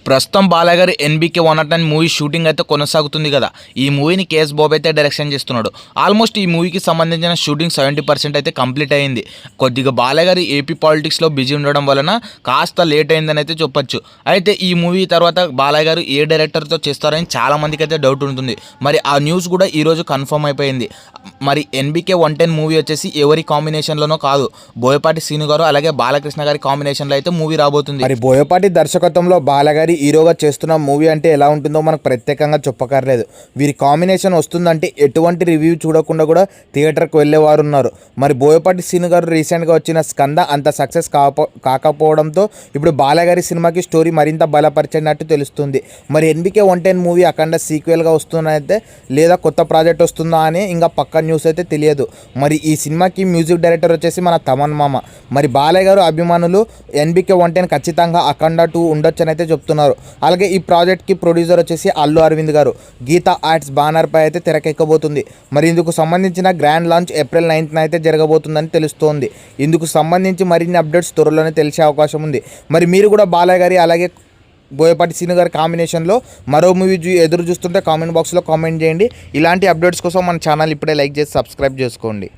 ప్రస్తుతం Balayya NBK 109 movie shooting అయితే కొనసాగుతుంది కదా. ఈ మూవీని కేఎస్ బాబు అయితే డైరెక్షన్ చేస్తున్నాడు. ఆల్మోస్ట్ ఈ మూవీకి సంబంధించిన షూటింగ్ 70% అయితే కంప్లీట్ అయింది. కొద్దిగా బాలయ్య ఏపీ పాలిటిక్స్లో బిజీ ఉండడం వలన కాస్త లేట్ అయిందని అయితే చెప్పొచ్చు. అయితే ఈ మూవీ తర్వాత బాలయ్య ఏ డైరెక్టర్తో చేస్తారని చాలా మందికి అయితే డౌట్ ఉంటుంది. మరి ఆ న్యూస్ కూడా ఈరోజు కన్ఫర్మ్ అయిపోయింది. మరి ఎన్బీకే 110 మూవీ వచ్చేసి ఎవరి కాంబినేషన్లోనో కాదు, బోయపాటి శ్రీను గారు అలాగే బాలకృష్ణ గారి కాంబినేషన్లో అయితే మూవీ రాబోతుంది. మరి బోయపాటి దర్శకత్వంలో బాలగారి హీరోగా చేస్తున్న మూవీ అంటే ఎలా ఉంటుందో మనకు ప్రత్యేకంగా చెప్పకర్లేదు. వీరి కాంబినేషన్ వస్తుందంటే ఎటువంటి రివ్యూ చూడకుండా కూడా థియేటర్కి వెళ్ళేవారు ఉన్నారు. మరి బోయపాటి శ్రీను గారు రీసెంట్గా వచ్చిన స్కంద అంత సక్సెస్ కాకపోవడంతో ఇప్పుడు బాలగారి సినిమాకి స్టోరీ మరింత బలపరిచినట్టు తెలుస్తుంది. మరి ఎన్బీకే 110 మూవీ అఖండ సీక్వెల్గా వస్తుందైతే లేదా కొత్త ప్రాజెక్ట్ వస్తుందా అని ఇంకా పక్క న్యూస్ అయితే తెలియదు. మరి ఈ సినిమాకి మ్యూజిక్ డైరెక్టర్ వచ్చేసి మన తమన్ మామ. మరి బాలయ్య గారు అభిమానులు ఎన్బీకే 110 ఖచ్చితంగా అఖండ 2 ఉండొచ్చని అయితే చెప్తున్నారు. అలాగే ఈ ప్రాజెక్ట్కి ప్రొడ్యూసర్ వచ్చేసి అల్లు అరవింద్ గారు గీతా ఆర్ట్స్ బ్యానర్ పై అయితే తెరకెక్కబోతుంది. మరి ఇందుకు సంబంధించిన గ్రాండ్ లాంచ్ ఏప్రిల్ 9న అయితే జరగబోతుందని తెలుస్తోంది. ఇందుకు సంబంధించి మరిన్ని అప్డేట్స్ త్వరలోనే తెలిసే అవకాశం ఉంది. మరి మీరు కూడా బాలయ్య గారి అలాగే బోయపాటి శ్రీను గారి కాంబినేషన్లో మరో మూవీ ఎదురు చూస్తుంటే కామెంట్ బాక్స్లో కామెంట్ చేయండి. ఇలాంటి అప్డేట్స్ కోసం మన ఛానల్ ఇప్పుడే లైక్ చేసి సబ్స్క్రైబ్ చేసుకోండి.